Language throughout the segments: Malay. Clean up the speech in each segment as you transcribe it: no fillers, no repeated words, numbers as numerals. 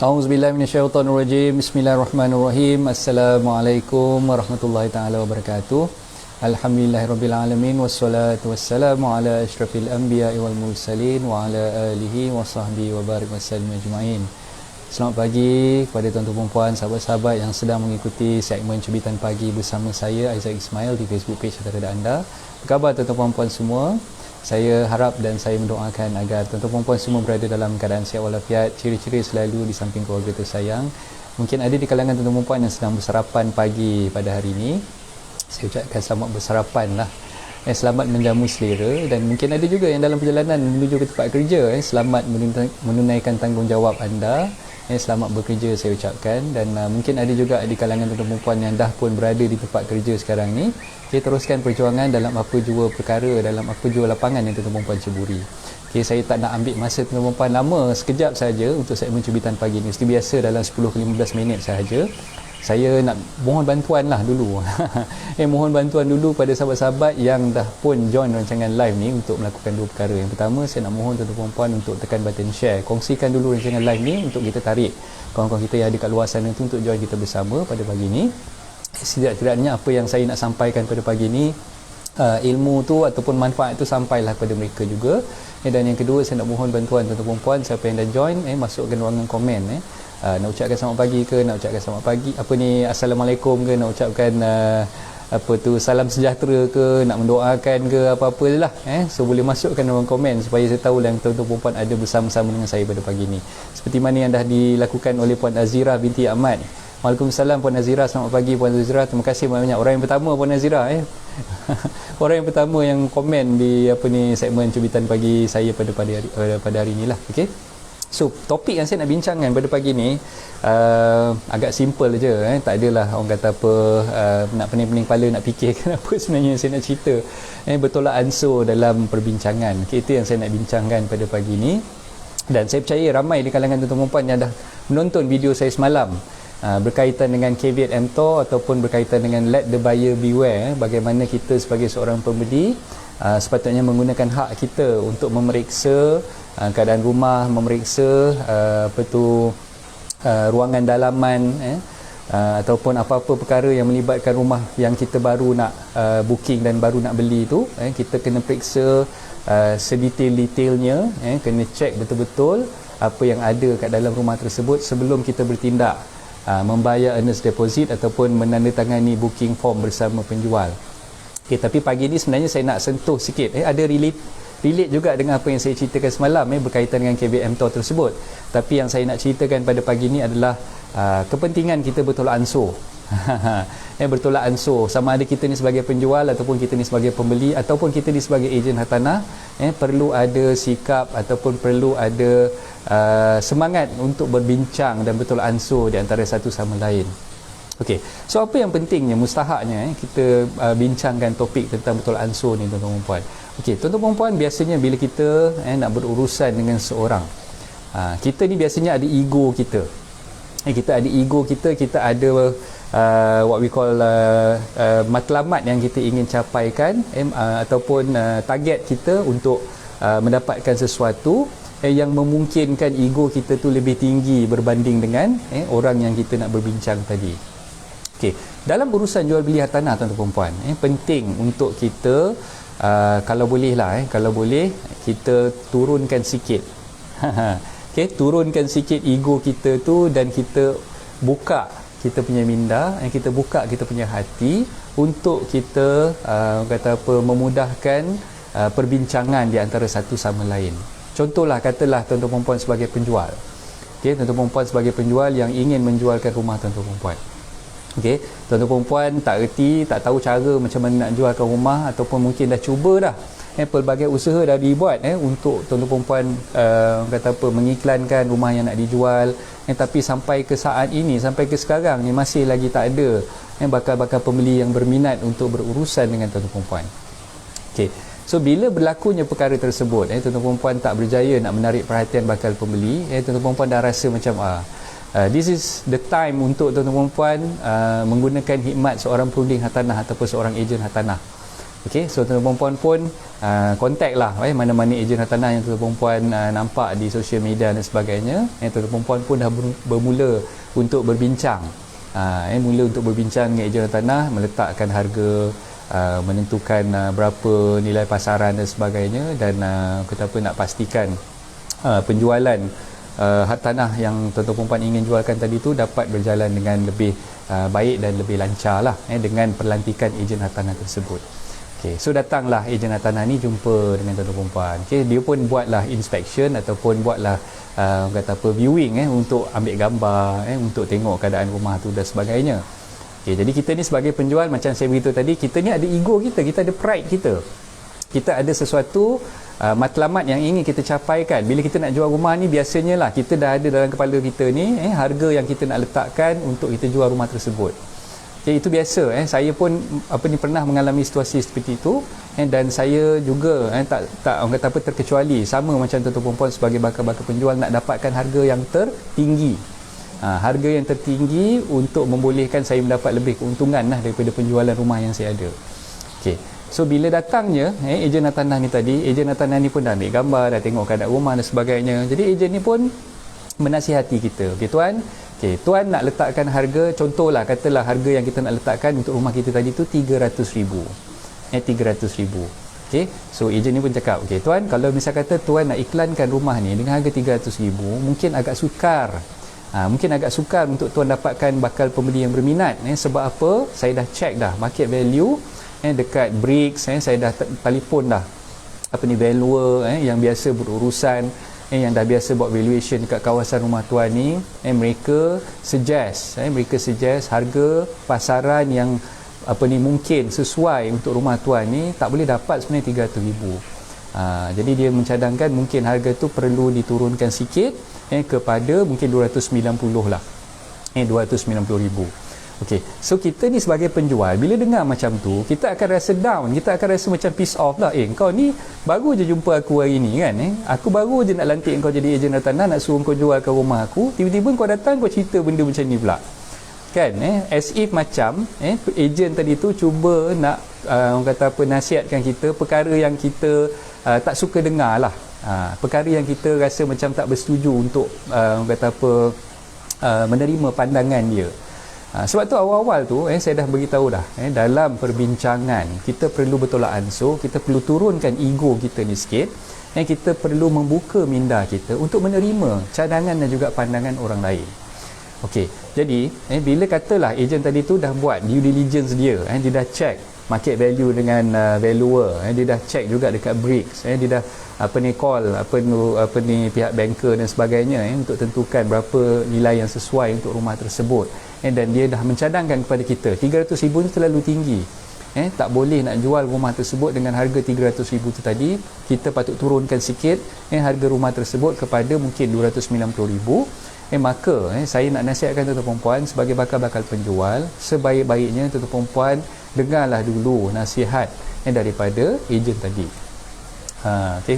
A'udzubillahi minasyaitonirrajim. Bismillahirrahmanirrahim. Assalamualaikum warahmatullahi taala wabarakatuh. Alhamdulillahirabbil alamin wassalatu wassalamu ala asyrafil anbiya'i wal mursalin wa ala alihi wasahbihi wa barik wasallam ajmain. Selamat pagi kepada tuan-tuan dan puan, sahabat-sahabat yang sedang mengikuti segmen Cubitan Pagi bersama saya Aizat Ismail di Facebook page daripada anda. Apa khabar tuan-tuan dan puan semua? Saya harap dan saya mendoakan agar tuan-tuan dan puan semua berada dalam keadaan sihat walafiat, ciri-ciri selalu di samping keluarga tersayang. Mungkin ada di kalangan tuan-tuan dan puan yang sedang bersarapan pagi pada hari ini. Saya ucapkan selamat bersarapan lah. Selamat menjamu selera, dan mungkin ada juga yang dalam perjalanan menuju ke tempat kerja. Selamat menunaikan tanggungjawab anda. Selamat bekerja saya ucapkan. Dan mungkin ada juga di kalangan tuan-tuan dan puan yang dah pun berada di tempat kerja sekarang ni. Kita teruskan perjuangan dalam apa jua perkara, dalam apa jua lapangan yang tuan-tuan dan puan ceburi. Saya tak nak ambil masa tuan-tuan dan puan lama, sekejap saja untuk segmen Cubitan Pagi ni. Seperti biasa dalam 10-15 minit sahaja. Saya nak mohon bantuan lah dulu. Mohon bantuan dulu pada sahabat-sahabat yang dah pun join rancangan live ni untuk melakukan dua perkara. Yang pertama, saya nak mohon tuan-tuan dan puan untuk tekan button share. Kongsikan dulu rancangan live ni untuk kita tarik kawan-kawan kita yang ada kat luar sana tu untuk join kita bersama pada pagi ni. Setidak-tidaknya apa yang saya nak sampaikan pada pagi ni, ilmu tu ataupun manfaat tu sampailah kepada mereka juga. Dan yang kedua, saya nak mohon bantuan tuan-tuan dan puan, siapa yang dah join, masukkan ruangan komen. Nak ucapkan selamat pagi ke, nak ucapkan selamat pagi assalamualaikum ke, nak ucapkan salam sejahtera ke, nak mendoakan ke, apa-apa je lah. So boleh masukkan ruangan komen supaya saya tahu yang tuan-tuan dan puan ada bersama-sama dengan saya pada pagi ni, seperti mana yang dah dilakukan oleh Puan Azira binti Ahmad. Waalaikumsalam Puan Nazira, selamat pagi Puan Nazira. Terima kasih banyak. Orang yang pertama Puan Nazira orang yang pertama yang komen di segmen Cubitan Pagi saya pada hari inilah. Okey. So topik yang saya nak bincangkan pada pagi ni agak simple je, tak adalah orang kata apa nak pening-pening kepala nak fikirkan apa sebenarnya yang saya nak cerita. Bertolak ansur dalam perbincangan. Itu yang saya nak bincangkan pada pagi ni, dan saya percaya ramai di kalangan tuan-tuan dan puan yang dah menonton video saya semalam berkaitan dengan caveat emptor ataupun berkaitan dengan let the buyer beware. Bagaimana kita sebagai seorang pembeli sepatutnya menggunakan hak kita untuk memeriksa keadaan rumah, memeriksa ruangan dalaman, ataupun apa-apa perkara yang melibatkan rumah yang kita baru nak booking dan baru nak beli tu. Kita kena periksa sedetail-detailnya, kena check betul-betul apa yang ada kat dalam rumah tersebut sebelum kita bertindak membayar earnest deposit ataupun menandatangani booking form bersama penjual. Tapi pagi ni sebenarnya saya nak sentuh sikit, ada relate juga dengan apa yang saya ceritakan semalam berkaitan dengan caveat emptor tersebut. Tapi yang saya nak ceritakan pada pagi ni adalah kepentingan kita bertolak ansur. Bertolak ansur, sama ada kita ni sebagai penjual ataupun kita ni sebagai pembeli ataupun kita ni sebagai ejen hartanah, perlu ada sikap ataupun perlu ada semangat untuk berbincang dan bertolak ansur di antara satu sama lain. Okey, so apa yang pentingnya, mustahaknya kita bincangkan topik tentang bertolak ansur ni tuan-tuan dan puan. Okey, tuan-tuan dan puan, biasanya bila kita nak berurusan dengan seorang, kita ni biasanya ada ego kita. Kita ada ego kita, kita ada what we call matlamat yang kita ingin capaikan, ataupun target kita untuk mendapatkan sesuatu yang memungkinkan ego kita tu lebih tinggi berbanding dengan orang yang kita nak berbincang tadi. Okey, dalam urusan jual beli hartanah tuan-tuan dan puan, penting untuk kita kalau boleh lah, kalau boleh kita turunkan sikit. Okey, turunkan sikit ego kita tu dan kita buka kita punya minda, kita buka kita punya hati untuk kita memudahkan perbincangan di antara satu sama lain. Contohlah, katalah tuan-tuan dan puan sebagai penjual. Okey, tuan-tuan dan puan sebagai penjual yang ingin menjualkan rumah tuan-tuan dan puan. Okey, tuan-tuan dan puan tak reti, tak tahu cara macam mana nak jualkan rumah, ataupun mungkin dah cuba dah. Pelbagai usaha dah dibuat untuk tuan-tuan dan puan mengiklankan rumah yang nak dijual, tapi sampai ke saat ini, sampai ke sekarang ni masih lagi tak ada bakal-bakal pembeli yang berminat untuk berurusan dengan tuan-tuan dan puan. Okey, so bila berlakunya perkara tersebut, tuan-tuan dan puan tak berjaya nak menarik perhatian bakal pembeli, tuan-tuan dan puan dah rasa macam this is the time untuk tuan-tuan dan puan menggunakan khidmat seorang perunding hartanah ataupun seorang ejen hartanah. Okey, so tuan-tuan perempuan pun contact lah mana-mana ejen hartanah yang tuan-tuan perempuan nampak di sosial media dan sebagainya. Tuan-tuan perempuan pun dah bermula untuk berbincang. Mula untuk berbincang dengan ejen hartanah, meletakkan harga, menentukan berapa nilai pasaran dan sebagainya, dan kita pun nak pastikan penjualan hartanah yang tuan-tuan perempuan ingin jualkan tadi tu dapat berjalan dengan lebih baik dan lebih lancar lah dengan perlantikan ejen hartanah tersebut. Okay, so datanglah ejen hartanah ni jumpa dengan tuan-tuan perempuan. Okay, dia pun buatlah inspection ataupun buatlah kata apa, viewing untuk ambil gambar, untuk tengok keadaan rumah tu dan sebagainya. Okay, jadi kita ni sebagai penjual, macam saya beritahu tadi, kita ni ada ego kita ada pride kita ada sesuatu matlamat yang ingin kita capaikan. Bila kita nak jual rumah ni, biasanya lah kita dah ada dalam kepala kita ni harga yang kita nak letakkan untuk kita jual rumah tersebut. Okay, itu biasa. Saya pun pernah mengalami situasi seperti itu, dan saya juga tak orang kata apa, terkecuali, sama macam tuan-tuan perempuan sebagai bakal-bakal penjual nak dapatkan harga yang tertinggi. Harga yang tertinggi untuk membolehkan saya mendapat lebih keuntungan lah daripada penjualan rumah yang saya ada. Okay. So bila datangnya ejen hartanah ni tadi, ejen hartanah ni pun dah ambil gambar, dah tengok keadaan rumah dan sebagainya. Jadi ejen ni pun menasihati kita. Okey tuan, tuan nak letakkan harga, contohlah katalah harga yang kita nak letakkan untuk rumah kita tadi tu 300,000. 300,000. Okey, so ejen ni pun cakap, okey tuan, kalau misal kata tuan nak iklankan rumah ni dengan harga 300,000, mungkin agak sukar. Mungkin agak sukar untuk tuan dapatkan bakal pembeli yang berminat. Sebab apa? Saya dah check dah market value dekat Bricks, saya dah telefon dah valuer yang biasa berurusan, yang dah biasa buat valuation dekat kawasan rumah tuan ni. Mereka suggest harga pasaran yang mungkin sesuai untuk rumah tuan ni tak boleh dapat sebenarnya 300,000. Jadi dia mencadangkan mungkin harga tu perlu diturunkan sikit kepada mungkin 290 lah, 290,000. Okey, so kita ni sebagai penjual, bila dengar macam tu, kita akan rasa down, kita akan rasa macam piss off lah. Kau ni baru je jumpa aku hari ni kan, aku baru je nak lantik kau jadi ejen hartanah, nak suruh kau jualkan rumah aku, tiba-tiba kau datang kau cerita benda macam ni pula kan. As if macam ejen tadi tu cuba nak orang kata apa, nasihatkan kita perkara yang kita tak suka dengar lah, perkara yang kita rasa macam tak bersetuju untuk orang kata apa, menerima pandangan dia. Sebab tu awal-awal tu saya dah beritahu dah, dalam perbincangan kita perlu bertolak ansur, kita perlu turunkan ego kita ni sikit, kita perlu membuka minda kita untuk menerima cadangan dan juga pandangan orang lain. Okey, jadi bila katalah ejen tadi tu dah buat due diligence dia, dia dah check market value dengan valuer, dia dah check juga dekat Bricks, dia dah call pihak banker dan sebagainya untuk tentukan berapa nilai yang sesuai untuk rumah tersebut, dan dia dah mencadangkan kepada kita 300,000 ni terlalu tinggi, tak boleh nak jual rumah tersebut dengan harga 300,000 tu tadi, kita patut turunkan sikit harga rumah tersebut kepada mungkin 290,000. Maka saya nak nasihatkan tuan-tuan perempuan sebagai bakal-bakal penjual, sebaik-baiknya tuan-tuan perempuan dengarlah dulu nasihat daripada ejen tadi.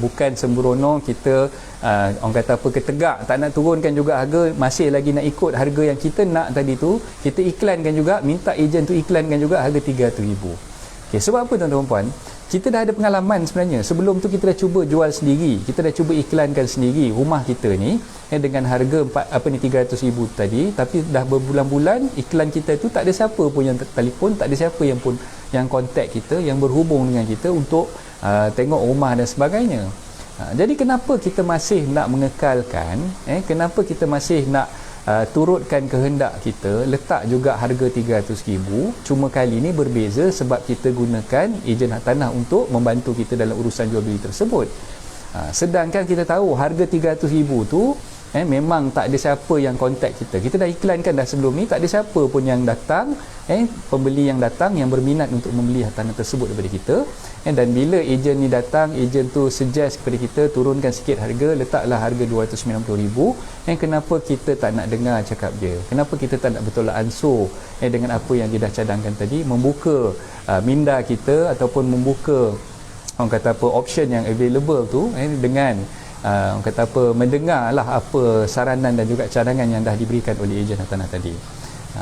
Bukan sembrono kita orang kata apa, ketegak, tak nak turunkan juga harga, masih lagi nak ikut harga yang kita nak tadi tu, kita iklankan juga, minta ejen tu iklankan juga harga 300,000. Sebab apa tuan-tuan perempuan? Kita dah ada pengalaman sebenarnya. Sebelum tu kita dah cuba jual sendiri, kita dah cuba iklankan sendiri rumah kita ni dengan harga 300,000 tadi, tapi dah berbulan-bulan iklan kita tu tak ada siapa pun yang telefon, tak ada siapa yang pun yang kontak kita, yang berhubung dengan kita untuk tengok rumah dan sebagainya. Jadi kenapa kita masih nak mengekalkan, kenapa kita masih nak turutkan kehendak kita, letak juga harga 300,000, cuma kali ni berbeza sebab kita gunakan ejen hartanah untuk membantu kita dalam urusan jual beli tersebut. Sedangkan kita tahu harga 300,000 tu memang tak ada siapa yang kontak kita. Kita dah iklankan dah sebelum ni, tak ada siapa pun yang datang, pembeli yang datang yang berminat untuk membeli hartanah tersebut daripada kita. Dan bila ejen ni datang, ejen tu suggest kepada kita turunkan sikit harga, letaklah harga 290,000. Kenapa kita tak nak dengar cakap dia? Kenapa kita tak nak bertolak ansur dengan apa yang dia dah cadangkan tadi, membuka minda kita ataupun membuka orang kata apa, option yang available tu dengan orang kata apa, mendengarlah apa saranan dan juga cadangan yang dah diberikan oleh ejen hartanah tadi.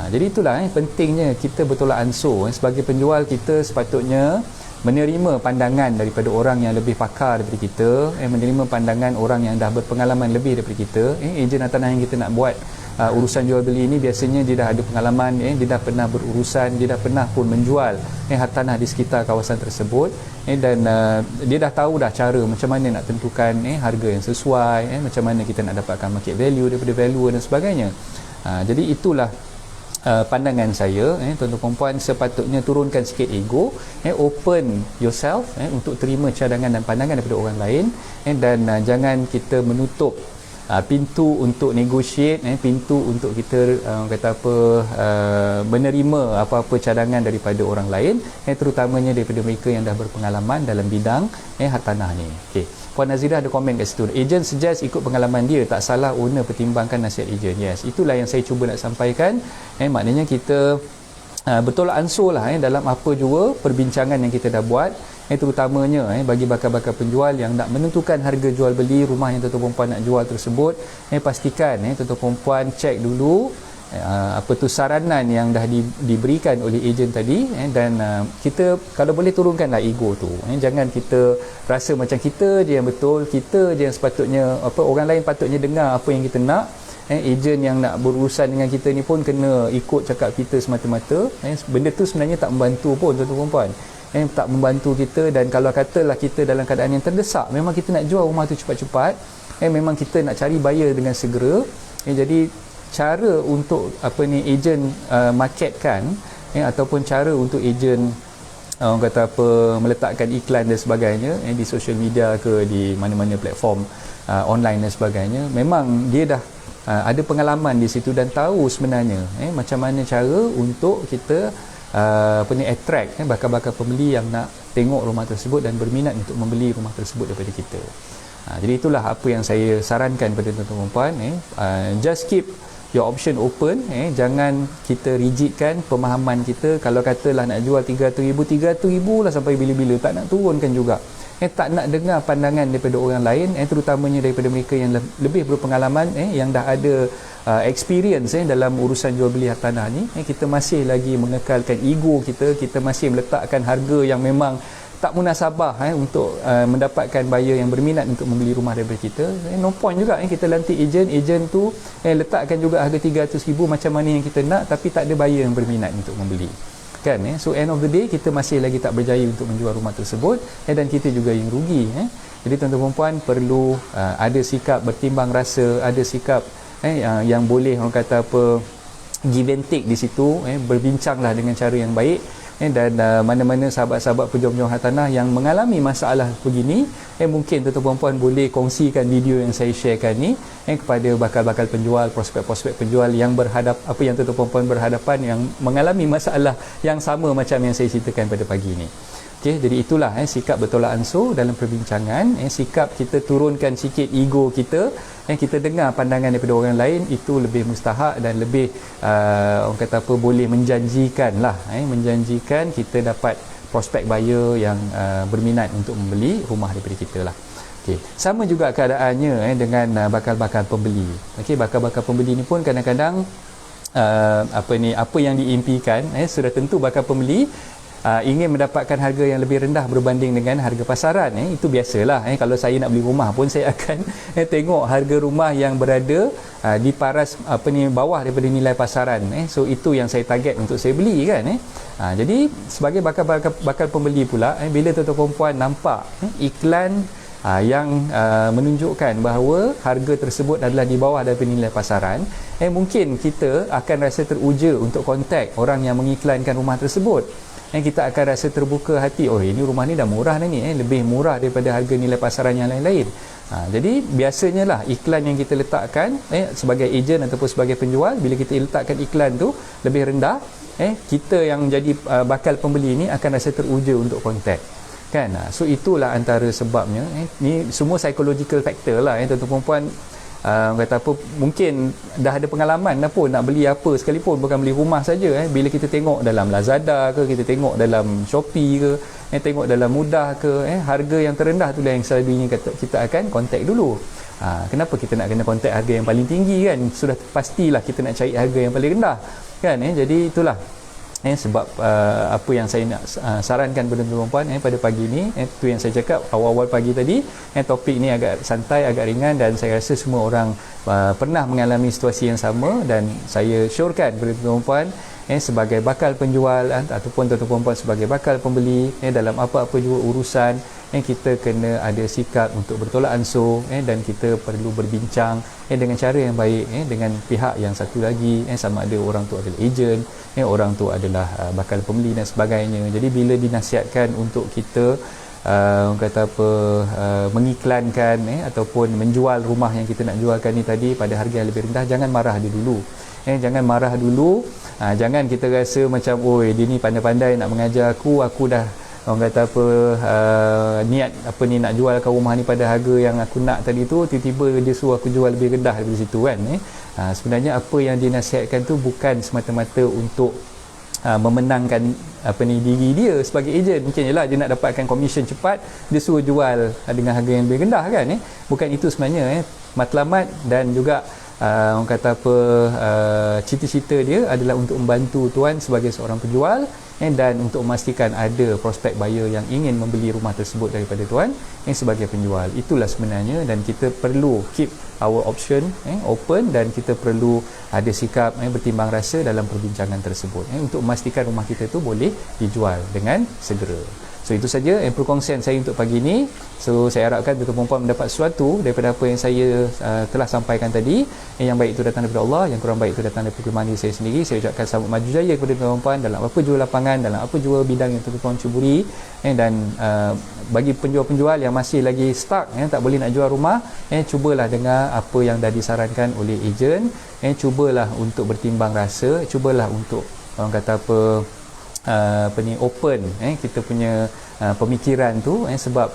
Jadi itulah pentingnya kita bertolak ansur. Sebagai penjual, kita sepatutnya menerima pandangan daripada orang yang lebih pakar daripada kita, menerima pandangan orang yang dah berpengalaman lebih daripada kita. Ejen hartanah yang kita nak buat urusan jual beli ini, biasanya dia dah ada pengalaman, dia dah pernah berurusan, dia dah pernah pun menjual hartanah di sekitar kawasan tersebut, dan dia dah tahu dah cara macam mana nak tentukan harga yang sesuai, macam mana kita nak dapatkan market value daripada value dan sebagainya. Jadi itulah pandangan saya, tuan-tuan puan, sepatutnya turunkan sikit ego, open yourself untuk terima cadangan dan pandangan daripada orang lain, dan jangan kita menutup pintu untuk negotiate, pintu untuk kita menerima apa-apa cadangan daripada orang lain, terutamanya daripada mereka yang dah berpengalaman dalam bidang hartanah ni. Okey, Puan Nazirah ada komen kat situ, ejen suggest ikut pengalaman dia, tak salah owner pertimbangkan nasihat ejen. Yes, itulah yang saya cuba nak sampaikan. Maknanya kita bertolak ansur lah dalam apa jua perbincangan yang kita dah buat, terutamanya bagi bakal-bakal penjual yang nak menentukan harga jual beli rumah yang tuan-tuan puan nak jual tersebut. Pastikan tuan-tuan puan cek dulu apa tu saranan yang dah diberikan oleh ejen tadi, dan kita kalau boleh turunkanlah ego tu. Jangan kita rasa macam kita je yang betul, kita je yang sepatutnya, orang lain patutnya dengar apa yang kita nak. Ejen yang nak berurusan dengan kita ni pun kena ikut cakap kita semata-mata. Benda tu sebenarnya tak membantu pun tuan-tuan puan, tak membantu kita. Dan kalau katalah kita dalam keadaan yang terdesak, memang kita nak jual rumah tu cepat-cepat, memang kita nak cari buyer dengan segera, jadi cara untuk ejen marketkan, ataupun cara untuk ejen orang kata meletakkan iklan dan sebagainya di social media ke di mana-mana platform online dan sebagainya, memang dia dah ada pengalaman di situ dan tahu sebenarnya macam mana cara untuk kita attract bakal-bakal pembeli yang nak tengok rumah tersebut dan berminat untuk membeli rumah tersebut daripada kita. Jadi itulah apa yang saya sarankan pada tuan-tuan puan, just keep your option open, jangan kita rigidkan pemahaman kita. Kalau katalah nak jual 300,000 lah sampai bila-bila, tak nak turunkan juga. Tak nak dengar pandangan daripada orang lain, terutamanya daripada mereka yang lebih berpengalaman, yang dah ada experience dalam urusan jual beli hartanah ni. Kita masih lagi mengekalkan ego kita, kita masih meletakkan harga yang memang tak munasabah untuk mendapatkan buyer yang berminat untuk membeli rumah daripada kita. No point juga kita lantik ejen tu letakkan juga harga 300,000 macam mana yang kita nak, tapi tak ada buyer yang berminat untuk membeli, kan? So end of the day kita masih lagi tak berjaya untuk menjual rumah tersebut, dan kita juga yang rugi. Jadi tuan-tuan puan perlu ada sikap bertimbang rasa, ada sikap yang boleh orang kata give and take di situ, berbincanglah dengan cara yang baik. Dan mana-mana sahabat-sahabat penjual-penjual hartanah yang mengalami masalah begini, mungkin tuan-tuan puan boleh kongsikan video yang saya sharekan ni kepada bakal-bakal penjual, prospek-prospek penjual yang yang tuan-tuan puan berhadapan, yang mengalami masalah yang sama macam yang saya ceritakan pada pagi ni. Okey, jadi itulah sikap bertolak ansur dalam perbincangan, sikap kita turunkan sikit ego kita, kita dengar pandangan daripada orang lain, itu lebih mustahak dan lebih orang kata boleh menjanjikan lah, menjanjikan kita dapat prospek buyer yang berminat untuk membeli rumah daripada kita lah. Okey, sama juga keadaannya dengan bakal-bakal pembeli. Okey, bakal-bakal pembeli ni pun kadang-kadang apa yang diimpikan, sudah tentu bakal pembeli ingin mendapatkan harga yang lebih rendah berbanding dengan harga pasaran. Itu biasalah. Kalau saya nak beli rumah pun saya akan tengok harga rumah yang berada di paras bawah daripada nilai pasaran. So itu yang saya target untuk saya beli, kan. Jadi sebagai bakal pembeli pula, bila tuan-tuan perempuan nampak iklan yang menunjukkan bahawa harga tersebut adalah di bawah daripada nilai pasaran, mungkin kita akan rasa teruja untuk kontak orang yang mengiklankan rumah tersebut. Kita akan rasa terbuka hati, oh ini rumah ni dah murah dah ni, lebih murah daripada harga nilai pasaran yang lain-lain. Jadi biasanya lah iklan yang kita letakkan sebagai ejen ataupun sebagai penjual, bila kita letakkan iklan tu lebih rendah, kita yang jadi bakal pembeli ni akan rasa teruja untuk kontak, kan. So itulah antara sebabnya. Ni semua psychological factor lah, tuan-tuan perempuan. Kata mungkin dah ada pengalaman dah pun nak beli apa sekalipun, bukan beli rumah saja, bila kita tengok dalam Lazada ke, kita tengok dalam Shopee ke, tengok dalam Mudah ke, harga yang terendah tu lah yang selalunya kita akan kontak dulu. Kenapa kita nak kena kontak harga yang paling tinggi, kan? Sudah pastilah kita nak cari harga yang paling rendah, kan. Jadi itulah sebab apa yang saya nak sarankan kepada tuan-tuan pada pagi ni, itu yang saya cakap awal-awal pagi tadi, topik ni agak santai, agak ringan, dan saya rasa semua orang pernah mengalami situasi yang sama, dan saya syorkan kepada tuan-tuan sebagai bakal penjual ataupun tuan-tuan puan sebagai bakal pembeli, dalam apa-apa juga urusan, kita kena ada sikap untuk bertolak ansur, dan kita perlu berbincang dengan cara yang baik dengan pihak yang satu lagi, sama ada orang tu adalah ejen, orang tu adalah bakal pembeli dan sebagainya. Jadi bila dinasihatkan untuk kita orang kata apa, mengiklankan ataupun menjual rumah yang kita nak jualkan ni tadi pada harga yang lebih rendah, jangan marah dia dulu. Jangan marah dulu. Jangan kita rasa macam, oi dia ni pandai-pandai nak mengajar aku dah orang kata apa, niat apa ni nak jualkan rumah ni pada harga yang aku nak tadi tu, tiba-tiba dia suruh aku jual lebih rendah daripada situ kan. Sebenarnya apa yang dinasihatkan tu bukan semata-mata untuk memenangkan apa ni diri dia sebagai ejen. Mungkin jelah dia nak dapatkan komisen cepat, dia suruh jual dengan harga yang lebih rendah kan. Bukan itu sebenarnya. Matlamat dan juga orang kata apa, cita-cita dia adalah untuk membantu tuan sebagai seorang penjual, dan untuk memastikan ada prospek buyer yang ingin membeli rumah tersebut daripada tuan sebagai penjual. Itulah sebenarnya, dan kita perlu keep our option open, dan kita perlu ada sikap bertimbang rasa dalam perbincangan tersebut untuk memastikan rumah kita tu boleh dijual dengan segera. So itu saja perkongsian saya untuk pagi ini. So saya harapkan tuan-tuan puan mendapat sesuatu daripada apa yang saya telah sampaikan tadi. Yang baik itu datang daripada Allah, yang kurang baik itu datang daripada kelemahan diri saya sendiri. Saya ucapkan selamat maju jaya kepada tuan-tuan puan dalam apa jua lapangan, dalam apa jua bidang yang tuan-tuan puan cuburi. Dan bagi penjual-penjual yang masih lagi stuck, tak boleh nak jual rumah, cubalah dengar apa yang dah disarankan oleh ejen. Cubalah untuk bertimbang rasa, cubalah untuk orang kata apa ni, open kita punya pemikiran tu, sebab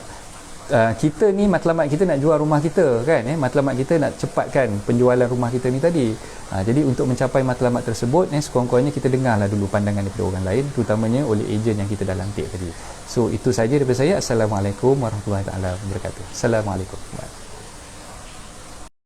kita ni matlamat kita nak jual rumah kita kan, matlamat kita nak cepatkan penjualan rumah kita ni tadi. Jadi untuk mencapai matlamat tersebut, sekurang-kurangnya kita dengarlah dulu pandangan daripada orang lain, terutamanya oleh ejen yang kita dah lantik tadi. So itu saja daripada saya. Assalamualaikum warahmatullahi taala wabarakatuh. Assalamualaikum.